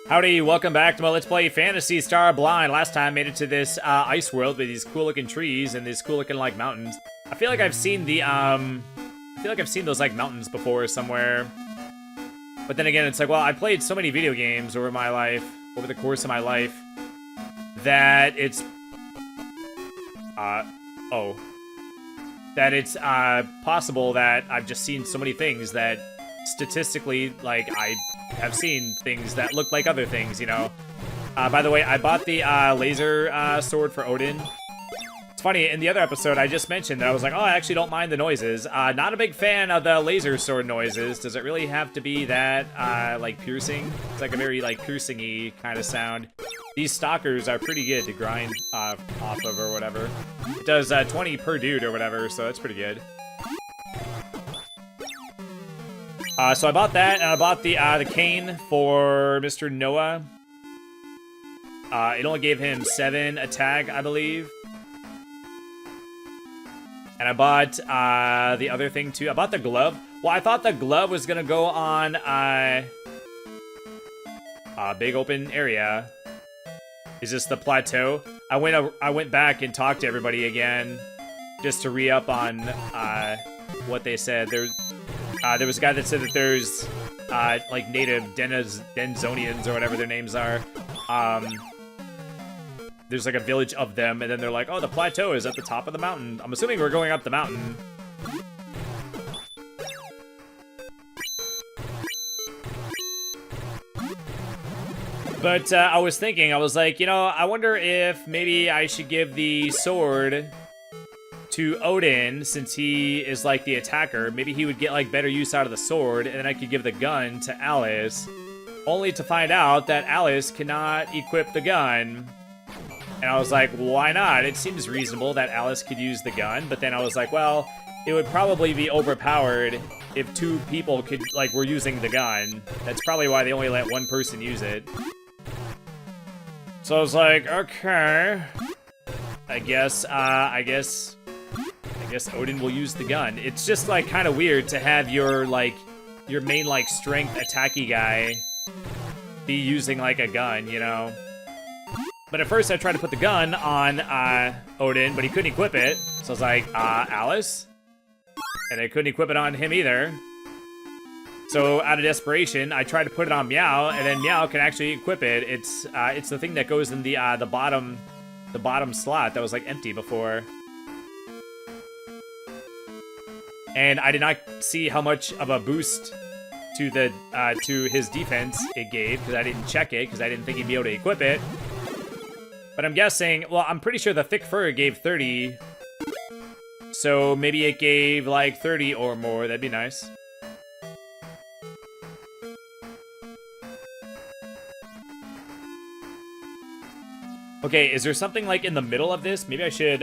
Howdy, welcome back to my Let's Play Phantasy Star Blind. Last time I made it to this ice world with these cool looking trees and these cool looking like mountains. I feel like I've seen the those like mountains before somewhere. But then again, it's like, well, I played so many video games over the course of my life, that it's possible that I've just seen so many things that statistically, like, I have seen things that look like other things, you know. By the way, I bought the laser sword for Odin. It's funny, in the other episode, I just mentioned that I was like, oh, I actually don't mind the noises. Not a big fan of the laser sword noises. Does it really have to be that, like, piercing? It's like a very, like, piercing-y kind of sound. These stalkers are pretty good to grind off of or whatever. It does 20 per dude or whatever, so that's pretty good. So I bought that, and I bought the cane for Mr. Noah. It only gave him 7 attack, I believe. And I bought the other thing too. I bought the glove. Well, I thought the glove was gonna go on a big open area. Is this the plateau? I went back and talked to everybody again, just to re-up on what they said. There was a guy that said that there's like native Denzonians or whatever their names are. There's like a village of them, and then they're like, oh, the plateau is at the top of the mountain. I'm assuming we're going up the mountain. But I was thinking, I was like, you know, I wonder if maybe I should give the sword to Odin, since he is like the attacker. Maybe he would get like better use out of the sword, and then I could give the gun to Alice, only to find out that Alice cannot equip the gun. And I was like, why not? It seems reasonable that Alice could use the gun, but then I was like, well, it would probably be overpowered if 2 people were using the gun. That's probably why they only let 1 person use it. So I was like, okay, I guess Odin will use the gun. It's just like kind of weird to have your main like strength attacky guy be using like a gun, you know. But at first I tried to put the gun on Odin, but he couldn't equip it. So I was like, Alice? And I couldn't equip it on him either. So out of desperation, I tried to put it on Meow, and then Meow can actually equip it. It's the thing that goes in the bottom slot that was like empty before. And I did not see how much of a boost to his defense it gave, because I didn't check it, because I didn't think he'd be able to equip it. But I'm guessing, well, I'm pretty sure the thick fur gave 30. So maybe it gave like 30 or more. That'd be nice. Okay, is there something like in the middle of this? Maybe I should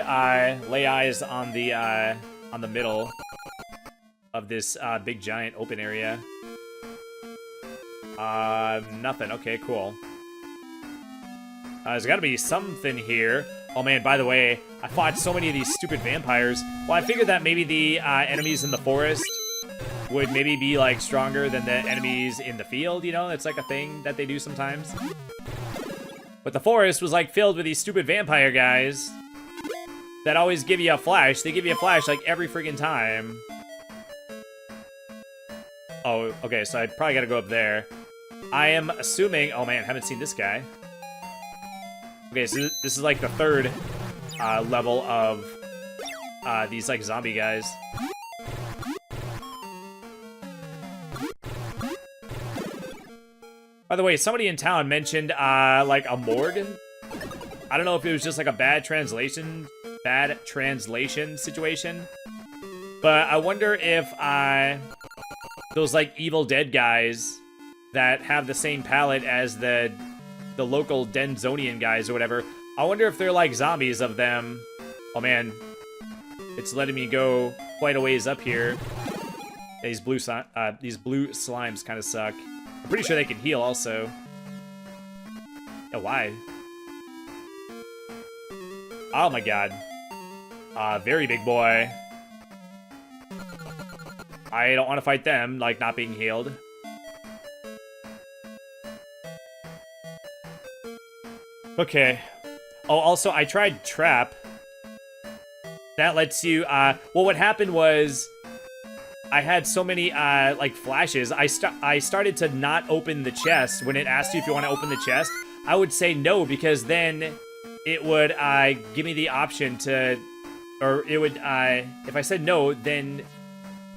lay eyes on the middle of this big giant open area. Nothing. Okay, cool. There's got to be something here. Oh man, by the way, I fought so many of these stupid vampires. Well, I figured that maybe the enemies in the forest would maybe be like stronger than the enemies in the field, you know? It's like a thing that they do sometimes. But the forest was like filled with these stupid vampire guys that always give you a flash. They give you a flash like every freaking time. Oh, okay, so I probably gotta go up there. I am assuming, oh man, haven't seen this guy. Okay, so this is like the 3rd level of these like zombie guys. By the way, somebody in town mentioned like a morgue. I don't know if it was just like a bad translation situation. But I wonder if those like Evil Dead guys that have the same palette as the local Denzonian guys or whatever, I wonder if they're like zombies of them. Oh man, it's letting me go quite a ways up here. Yeah, these blue slimes kind of suck. I'm pretty sure they can heal also. Yeah, why? Oh my god. Very big boy. I don't want to fight them, like not being healed. Okay. Oh, also, I tried Trap. That lets you, well, what happened was I had so many, like, flashes. I started to not open the chest. When it asked you if you want to open the chest, I would say no, because then it would, give me the option to, or it would, if I said no, then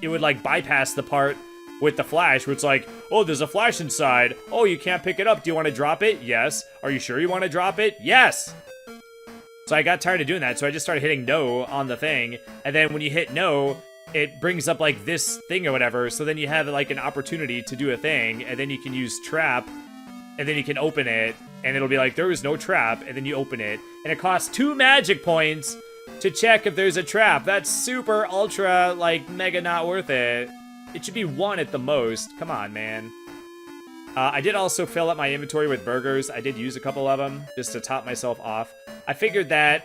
it would, like, bypass the part with the flash, where it's like, oh, there's a flash inside. Oh, you can't pick it up. Do you want to drop it? Yes. Are you sure you want to drop it? Yes. So I got tired of doing that, so I just started hitting no on the thing, and then when you hit no, it brings up, like, this thing or whatever, so then you have, like, an opportunity to do a thing, and then you can use trap, and then you can open it, and it'll be like, there is no trap, and then you open it, and it costs 2 magic points to check if there's a trap. That's super, ultra, like, mega not worth it. It should be 1 at the most. Come on, man. I did also fill up my inventory with burgers. I did use a couple of them just to top myself off. I figured that,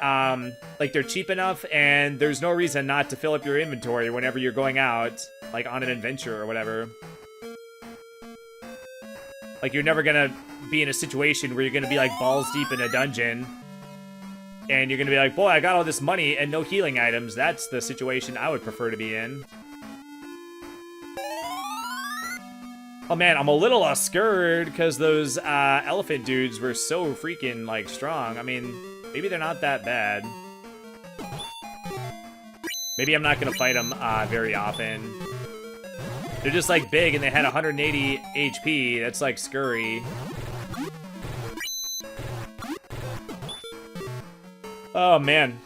like, they're cheap enough, and there's no reason not to fill up your inventory whenever you're going out, like, on an adventure or whatever. Like, you're never gonna be in a situation where you're gonna be, like, balls deep in a dungeon, and you're gonna be like, boy, I got all this money and no healing items. That's the situation I would prefer to be in. Oh man, I'm a little scared because those elephant dudes were so freaking, like, strong. I mean, maybe they're not that bad. Maybe I'm not gonna fight them very often. They're just, like, big and they had 180 HP. That's, like, scurry. Oh man.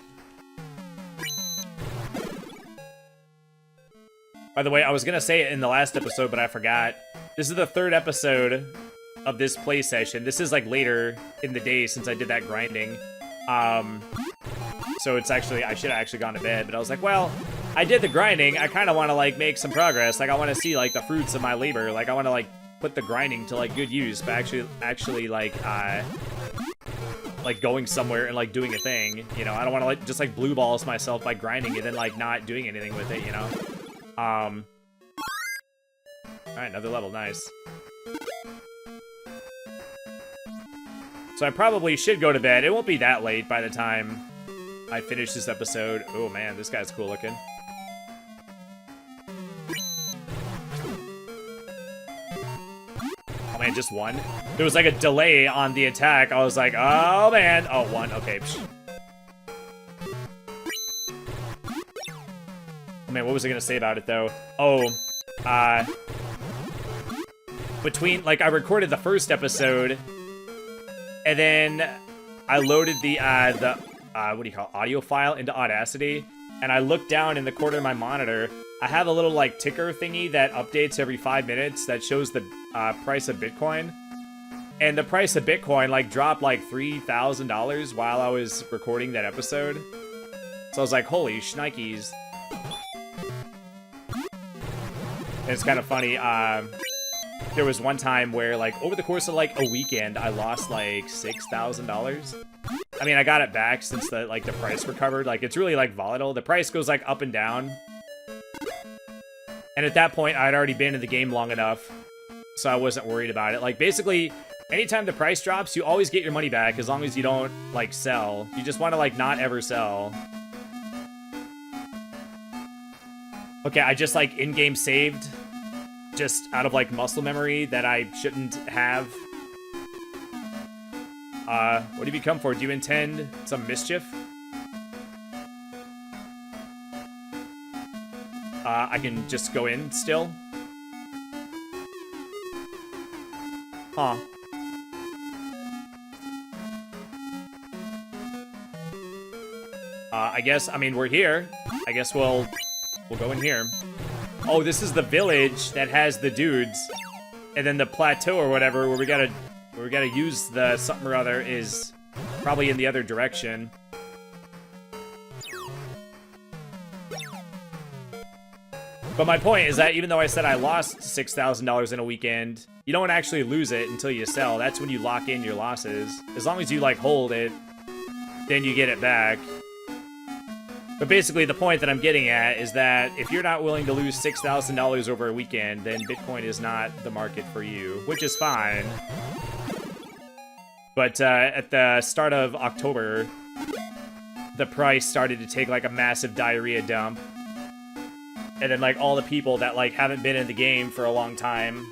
By the way, I was gonna say it in the last episode, but I forgot. This is the 3rd episode of this play session. This is, like, later in the day since I did that grinding. So it's actually, I should have actually gone to bed, but I was like, well, I did the grinding. I kind of want to, like, make some progress. Like, I want to see, like, the fruits of my labor. Like, I want to, like, put the grinding to, like, good use, but actually, like, going somewhere and, like, doing a thing. You know, I don't want to, like, just, like, blue balls myself by grinding and then, like, not doing anything with it, you know? Alright, another level, nice. So I probably should go to bed. It won't be that late by the time I finish this episode. Oh man, this guy's cool looking. Oh man, just 1? There was, like, a delay on the attack. I was like, oh man. Oh, 1, okay. Oh man, what was I gonna say about it though? Oh, between, like, I recorded the first episode, and then I loaded the what do you call it, audio file into Audacity, and I looked down in the corner of my monitor. I have a little, like, ticker thingy that updates every 5 minutes that shows the price of Bitcoin, and the price of Bitcoin, like, dropped, like, $3,000 while I was recording that episode. So I was like, holy shnikes. And it's kind of funny, there was one time where, like, over the course of, like, a weekend, I lost, like, $6,000. I mean, I got it back since the, like, the price recovered. Like, it's really, like, volatile. The price goes, like, up and down. And at that point, I'd already been in the game long enough, so I wasn't worried about it. Like, basically, anytime the price drops, you always get your money back as long as you don't, like, sell. You just want to, like, not ever sell. Okay, I just, like, in-game saved just out of, like, muscle memory that I shouldn't have. What have you come for? Do you intend some mischief? I can just go in still. Huh. I guess, I mean, we're here. I guess we'll go in here. Oh, this is the village that has the dudes. And then the plateau or whatever where we gotta use the something or other is probably in the other direction. But my point is that even though I said I lost $6,000 in a weekend, you don't actually lose it until you sell. That's when you lock in your losses. As long as you, like, hold it, then you get it back. But basically, the point that I'm getting at is that if you're not willing to lose $6,000 over a weekend, then Bitcoin is not the market for you, which is fine. But at the start of October, the price started to take like a massive diarrhea dump. And then like all the people that like haven't been in the game for a long time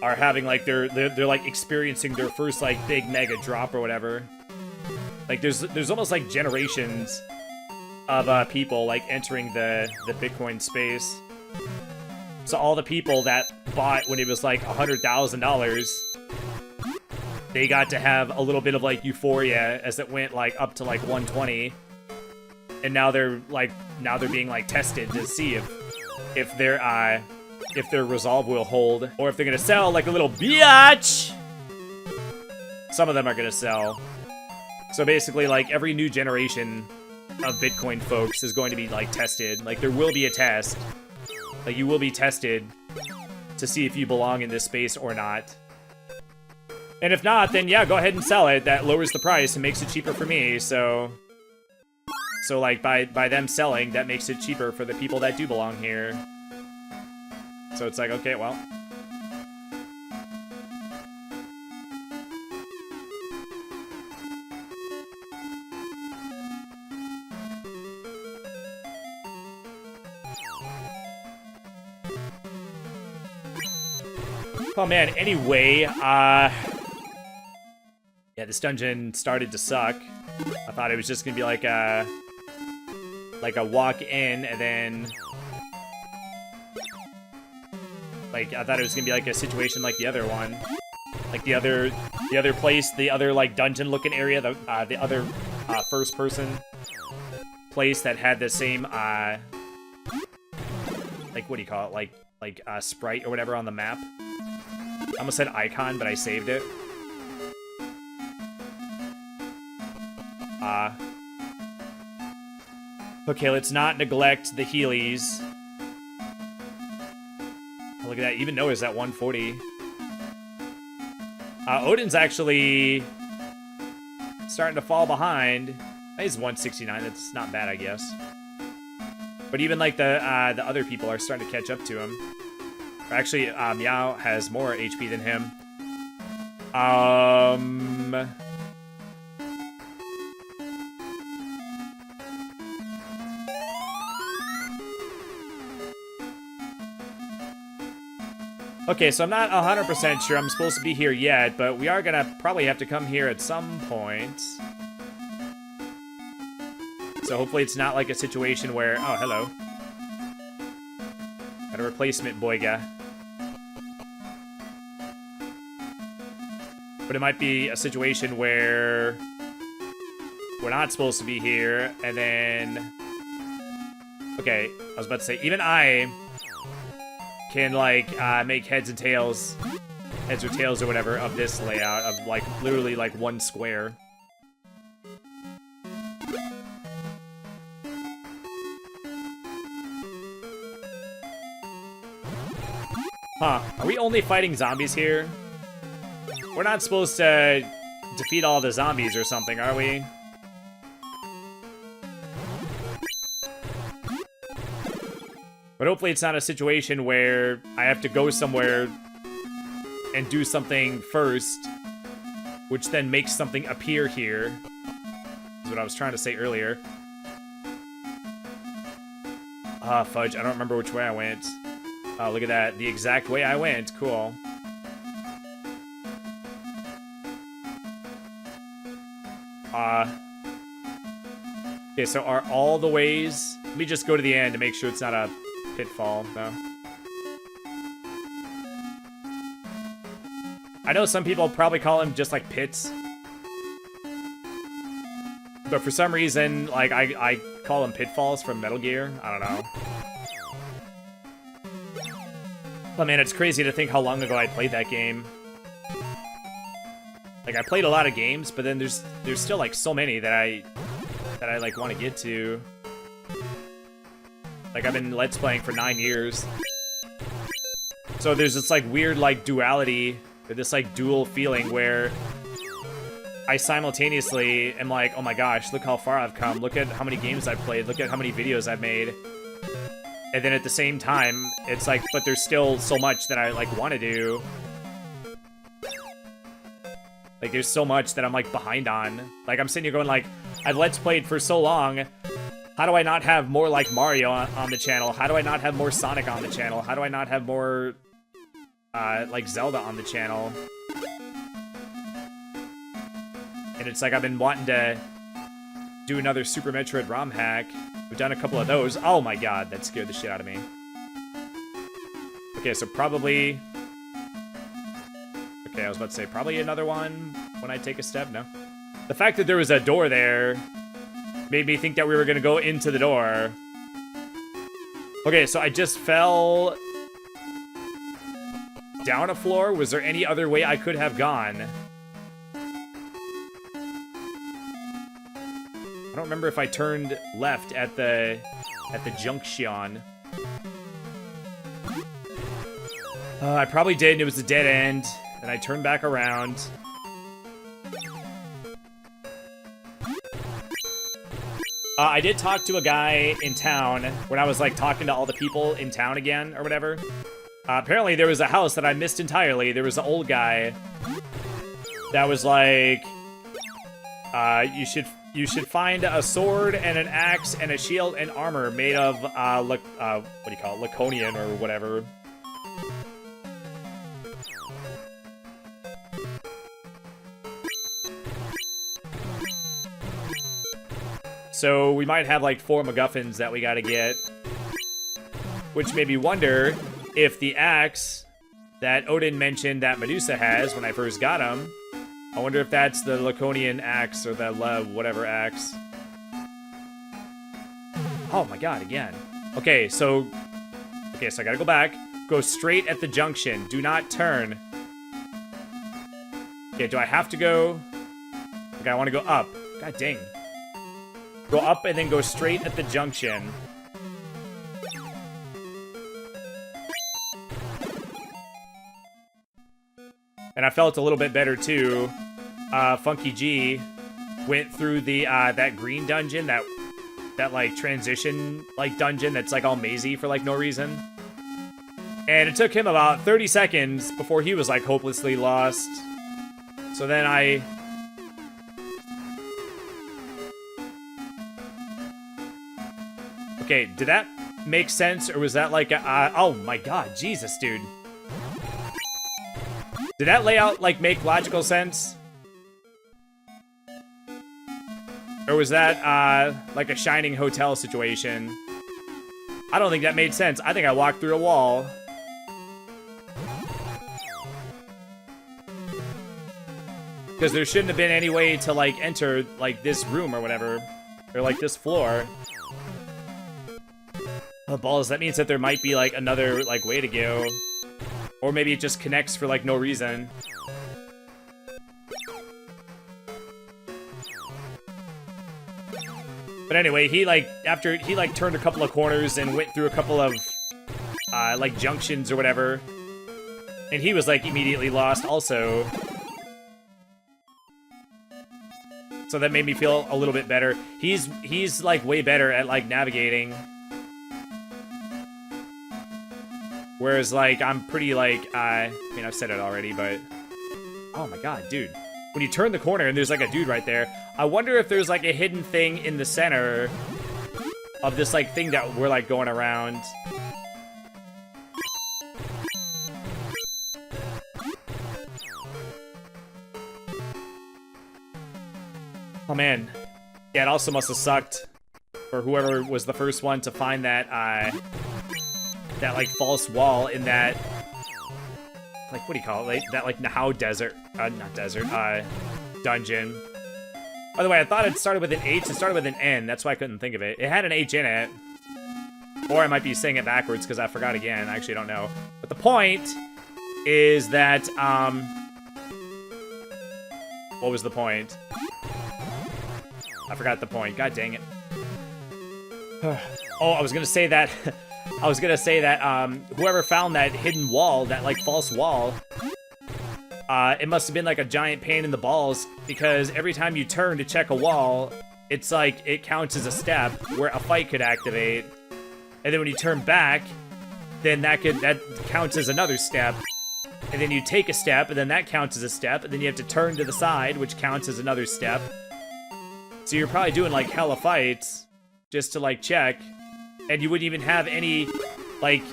are having like they're like experiencing their first like big mega drop or whatever. Like there's almost like generations of people like entering the Bitcoin space. So all the people that bought when it was like $100,000, they got to have a little bit of like euphoria as it went like up to like 120, and now they're being like tested to see if their resolve will hold, or if they're gonna sell like a little biatch. Some of them are gonna sell. So basically, like every new generation of Bitcoin folks is going to be like tested. Like there will be a test. Like you will be tested to see if you belong in this space or not. And if not, then yeah, go ahead and sell it. That lowers the price and makes it cheaper for me. So like by them selling, that makes it cheaper for the people that do belong here. So it's like, okay, well. Oh man, anyway, yeah, this dungeon started to suck. I thought it was just gonna be like a walk in and then like I thought it was gonna be like a situation like the other one. Like the other place, the other like dungeon looking area, the other first person place that had the same like what do you call it? Like sprite or whatever on the map. I almost said icon, but I saved it. Okay, let's not neglect the Heelys. Oh, look at that. Even Noah's at 140. Odin's actually starting to fall behind. He's 169. That's not bad, I guess. But even like the other people are starting to catch up to him. Or actually, Meow has more HP than him. Okay, so I'm not 100% sure I'm supposed to be here yet, but we are gonna probably have to come here at some point. So hopefully it's not like a situation where... Oh, hello. Got a replacement boyga. But it might be a situation where we're not supposed to be here, and then... Okay, I was about to say, even I can, like, make heads or tails or whatever of this layout of, like, literally, like, one square. Huh, are we only fighting zombies here? We're not supposed to defeat all the zombies or something, are we? But hopefully it's not a situation where I have to go somewhere and do something first, which then makes something appear here. Is what I was trying to say earlier. Ah, fudge, I don't remember which way I went. Oh, look at that. The exact way I went. Cool. Okay, so are all the ways... Let me just go to the end to make sure it's not a pitfall, though. I know some people probably call them just, like, pits. But for some reason, like, I call them pitfalls from Metal Gear. I don't know. Oh, man, it's crazy to think how long ago I played that game. Like, I played a lot of games, but then there's still, like, so many that I like, want to get to. Like, I've been Let's Playing for 9 years. So there's this, like, weird, like, duality, or this, like, dual feeling where I simultaneously am like, oh my gosh, look how far I've come. Look at how many games I've played. Look at how many videos I've made. And then at the same time, it's like, but there's still so much that I, like, want to do. Like, there's so much that I'm, like, behind on. Like, I'm sitting here going, like, I've Let's Played for so long. How do I not have more, like, Mario on the channel? How do I not have more Sonic on the channel? How do I not have more, like, Zelda on the channel? And it's like I've been wanting to do another Super Metroid ROM hack. We've done a couple of those. Oh my god, that scared the shit out of me. Okay, so probably... Okay, I was about to say, probably another one when I take a step, no? The fact that there was a door there made me think that we were gonna go into the door. Okay, so I just fell down a floor. Was there any other way I could have gone? I don't remember if I turned left at the junction. I probably did, and it was a dead end. And I turned back around. I did talk to a guy in town when I was, like, talking to all the people in town again, or whatever. Apparently there was a house that I missed entirely. There was an old guy that was like, you should find a sword and an axe and a shield and armor made of, what do you call it, Laconian or whatever. So we might have like 4 MacGuffins that we gotta get. Which made me wonder if the axe that Odin mentioned that Medusa has when I first got him, I wonder if that's the Laconian axe or the whatever axe. Oh my god, again. Okay, so I gotta go back. Go straight at the junction. Do not turn. Okay, do I have to go? Okay, I want to go up. God dang. Go up and then go straight at the junction. And I felt a little bit better too. Funky G went through the that green dungeon, that like transition like dungeon that's like all mazy for like no reason. And it took him about 30 seconds before he was like hopelessly lost. So then I... Okay, did that make sense, or was that like a, oh my god, Jesus, dude. Did that layout, like, make logical sense? Or was that, like a Shining Hotel situation? I don't think that made sense. I think I walked through a wall. Because there shouldn't have been any way to, like, enter, like, this room or whatever. Or, like, this floor. Oh, balls, that means that there might be, like, another, like, way to go. Or maybe it just connects for, like, no reason. But anyway, he, like, after, he, like, turned a couple of corners and went through a couple of, like, junctions or whatever. And he was, like, immediately lost also. So that made me feel a little bit better. He's, like, way better at, like, navigating. Whereas, like, I'm pretty, like, I mean, I've said it already, but... Oh my god, dude. When you turn the corner and there's, like, a dude right there, I wonder if there's, like, a hidden thing in the center of this, like, thing that we're, like, going around. Oh, man. Yeah, it also must have sucked for whoever was the first one to find that, that, like, false wall in that, like, what do you call it? Like, that, like, Nahau desert, not desert, dungeon. By the way, I thought it started with an H, it started with an N, that's why I couldn't think of it. It had an H in it. Or I might be saying it backwards, because I forgot again, I actually don't know. But the point is that, what was the point? I forgot the point, god dang it. Oh, I was gonna say that... whoever found that hidden wall, that, like, false wall, it must have been, like, a giant pain in the balls, because every time you turn to check a wall, it's like, it counts as a step where a fight could activate, and then when you turn back, then that counts as another step, and then you take a step, and then that counts as a step, and then you have to turn to the side, which counts as another step. So you're probably doing, like, hella fights just to, like, check, and you wouldn't even have any, like,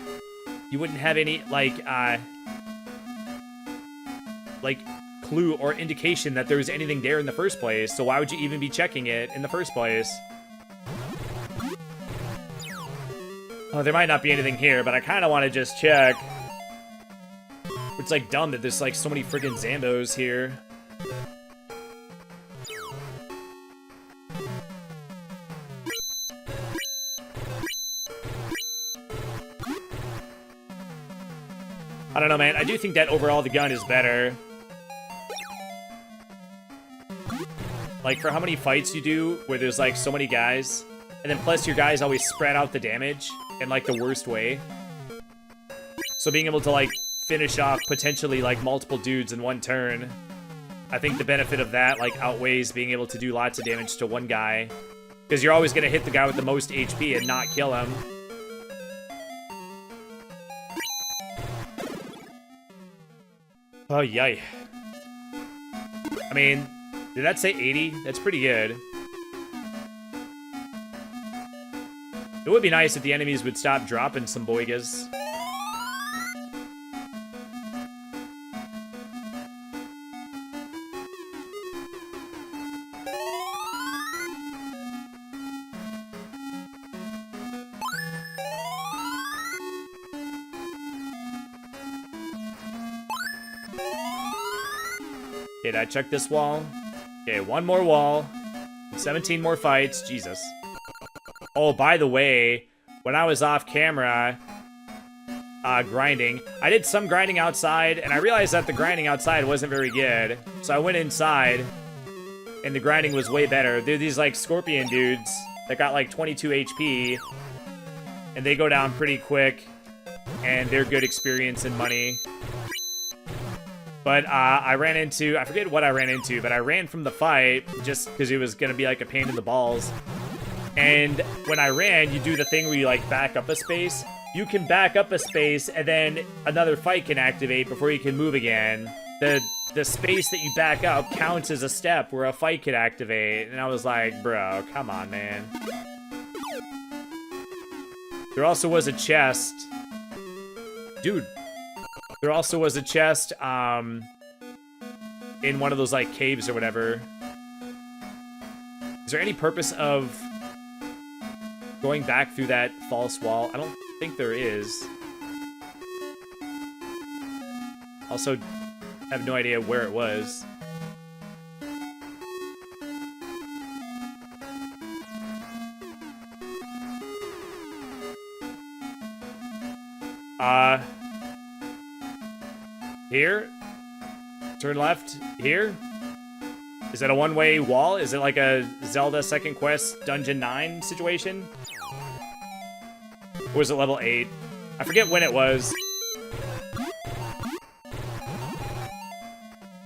clue or indication that there was anything there in the first place, so why would you even be checking it in the first place? Oh, there might not be anything here, but I kind of want to just check. It's, like, dumb that there's, like, so many friggin' Zambos here. I don't know, man. I do think that overall the gun is better. Like, for how many fights you do where there's, like, so many guys, and then plus your guys always spread out the damage in, like, the worst way. So being able to, like, finish off potentially, like, multiple dudes in one turn, I think the benefit of that, like, outweighs being able to do lots of damage to one guy. Because you're always going to hit the guy with the most HP and not kill him. Oh, yay. I mean, did that say 80? That's pretty good. It would be nice if the enemies would stop dropping some boigas. Okay, did I check this wall? Okay, one more wall. 17 more fights. Jesus. Oh, by the way, when I was off camera grinding, I did some grinding outside, and I realized that the grinding outside wasn't very good. So I went inside, and the grinding was way better. They're these, like, scorpion dudes that got, like, 22 HP, and they go down pretty quick, and they're good experience and money. But I ran into, I forget what I ran into, but I ran from the fight just because it was going to be like a pain in the balls. And when I ran, you do the thing where you, like, back up a space. You can back up a space, and then another fight can activate before you can move again. The space that you back up counts as a step where a fight could activate. And I was like, bro, come on, man. There also was a chest. Dude. There also was a chest in one of those, like, caves or whatever. Is there any purpose of going back through that false wall? I don't think there is. Also, I have no idea where it was. Here? Turn left? Here? Is that a one-way wall? Is it like a Zelda Second Quest Dungeon 9 situation? Or was it level 8? I forget when it was.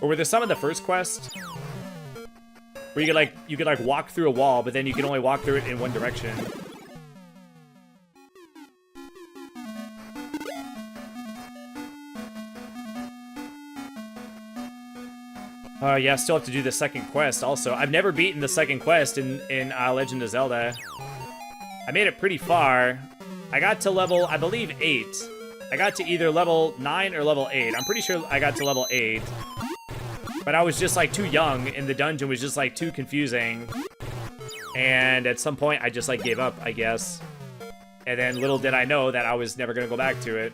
Or were there some in the first quest? Where you could like walk through a wall, but then you can only walk through it in one direction. Yeah, still have to do the second quest also. I've never beaten the second quest in Legend of Zelda. I made it pretty far. I got to level, I believe, 8. I got to either level 9 or level 8. I'm pretty sure I got to level 8. But I was just, like, too young, and the dungeon was just, like, too confusing. And at some point, I just, like, gave up, I guess. And then little did I know that I was never gonna go back to it.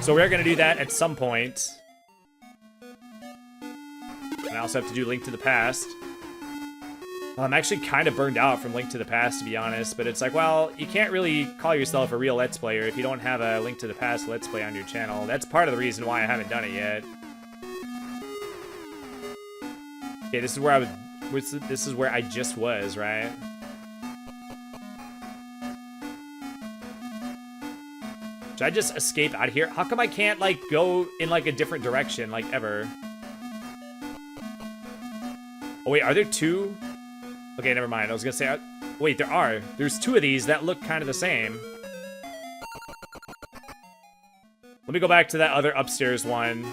So we're gonna do that at some point. And I also have to do Link to the Past. I'm actually kind of burned out from Link to the Past, to be honest, but it's like, well, you can't really call yourself a real Let's Player if you don't have a Link to the Past Let's Play on your channel. That's part of the reason why I haven't done it yet. Okay, this is where this is where I just was, right? Should I just escape out of here? How come I can't, like, go in, like, a different direction, like, ever? Oh, wait, are there two? Okay, never mind. I was gonna say... wait, there are. There's two of these that look kind of the same. Let me go back to that other upstairs one.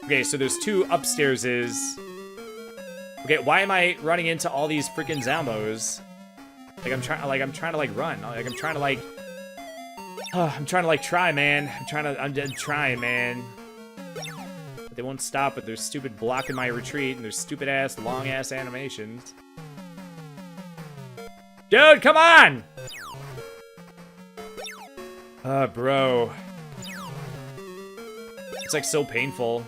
Okay, so there's 2 upstairses. Okay, why am I running into all these freaking Zambos? Like I'm trying to like run. Like I'm trying to like try, man. I'm trying, man. But they won't stop with their stupid blocking my retreat and their stupid ass long ass animations. Dude, come on! Bro. It's like so painful.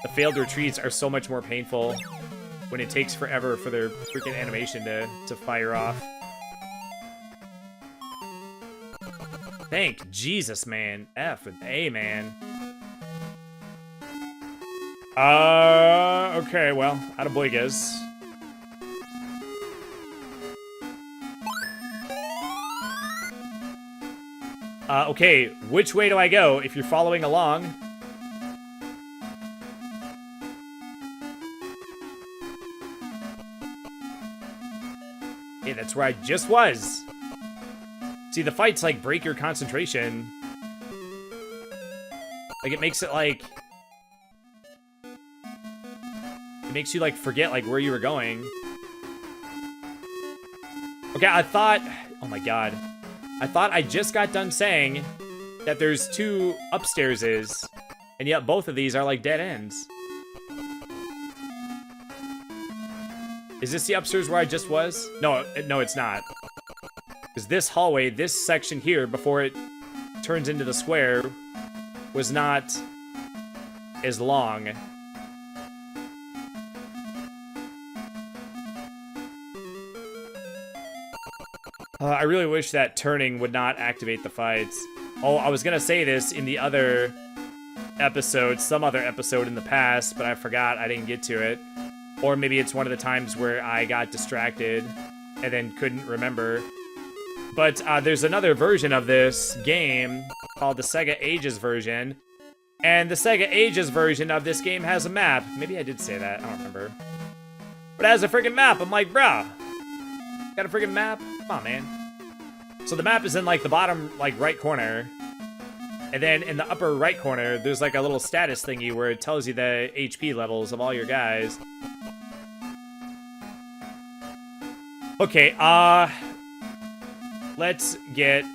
The failed retreats are so much more painful when it takes forever for their freaking animation to fire off. Thank Jesus, man. F and A, man. Okay, well, attaboygas. Okay, which way do I go if you're following along? Okay, that's where I just was. See, the fights, like, break your concentration. Like, it makes it, like... It makes you, like, forget, like, where you were going. Okay, I thought... Oh, my God. I thought I just got done saying that there's 2 upstairses, and yet both of these are, like, dead ends. Is this the upstairs where I just was? No, it's not. Because this hallway, this section here, before it turns into the square, was not as long. I really wish that turning would not activate the fights. Oh, I was gonna say this in the other episode, some other episode in the past, but I forgot, I didn't get to it. Or maybe it's one of the times where I got distracted and then couldn't remember. But there's another version of this game called the Sega Ages version. And the Sega Ages version of this game has a map. Maybe I did say that, I don't remember. But it has a freaking map. I'm like, bruh, got a freaking map? Come on, man. So the map is in like the bottom like right corner. And then in the upper right corner, there's like a little status thingy where it tells you the HP levels of all your guys. Okay, let's get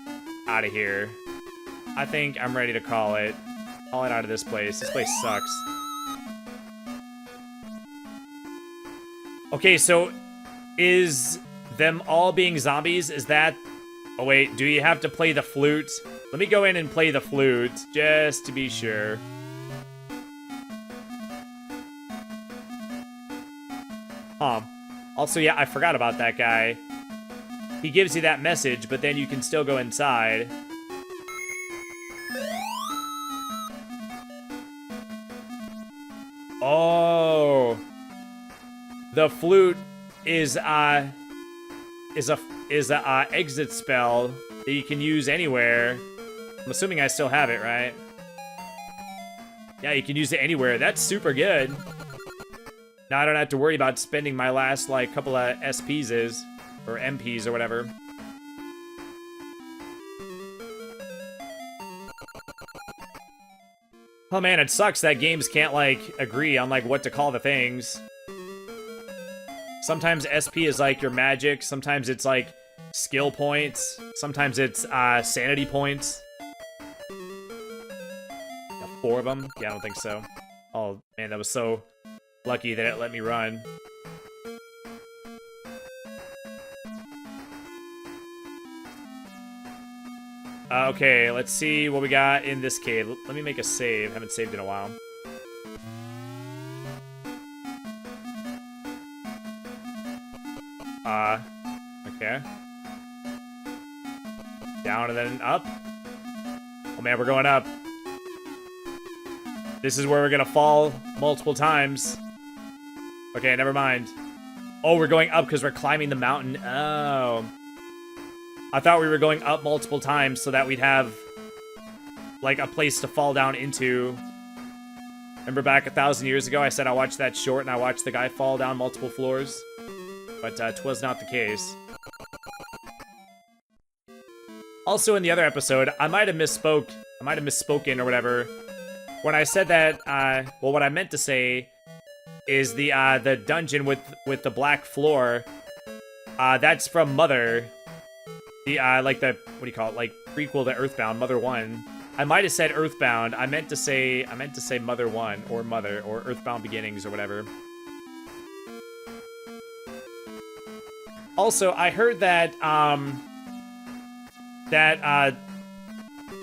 out of here. I think I'm ready to call it. Call it out of this place. This place sucks. Okay, so is them all being zombies? Is that... Oh, wait. Do you have to play the flute? Let me go in and play the flute, just to be sure. Also, yeah, I forgot about that guy. He gives you that message, but then you can still go inside. Oh. The flute is a exit spell that you can use anywhere. I'm assuming I still have it, right? Yeah, you can use it anywhere. That's super good. Now I don't have to worry about spending my last, like, couple of SPs or MPs or whatever. Oh man, it sucks that games can't, like, agree on, like, what to call the things. Sometimes SP is, like, your magic. Sometimes it's, like, skill points. Sometimes it's, sanity points. Got 4 of them? Yeah, I don't think so. Oh, man, that was so lucky that it let me run. Okay, let's see what we got in this cave. Let me make a save. Haven't saved in a while. Okay. Down and then up. Oh man, we're going up. This is where we're gonna fall multiple times. Okay, never mind. Oh, we're going up because we're climbing the mountain. Oh. I thought we were going up multiple times so that we'd have, like, a place to fall down into. Remember back 1,000 years ago, I said I watched that short and I watched the guy fall down multiple floors? But 'twas not the case. Also, in the other episode, I might have misspoken or whatever. When I said that, well, what I meant to say is the dungeon with the black floor. That's from Mother. The, like the, what do you call it? Like, prequel to Earthbound, Mother 1. I might have said Earthbound. I meant to say Mother 1, or Mother, or Earthbound Beginnings, or whatever. Also, I heard that, I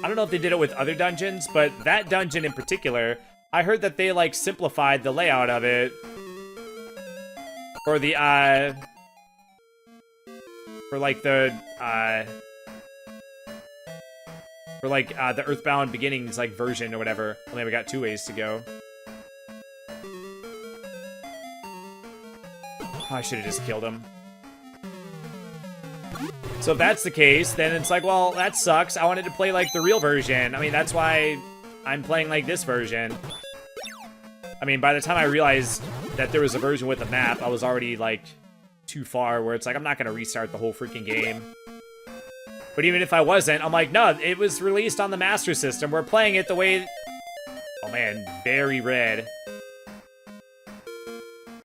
don't know if they did it with other dungeons, but that dungeon in particular, I heard that they, like, simplified the layout of it for the, for, like, the Earthbound Beginnings, like, version or whatever. Only we got 2 ways to go. Oh, I should have just killed him. So if that's the case, then it's like, well, that sucks. I wanted to play, like, the real version. I mean, that's why I'm playing, like, this version. I mean, by the time I realized that there was a version with a map, I was already, like, too far where it's like, I'm not gonna restart the whole freaking game. But even if I wasn't, I'm like, no, it was released on the Master System. We're playing it the way... Oh, man, very red.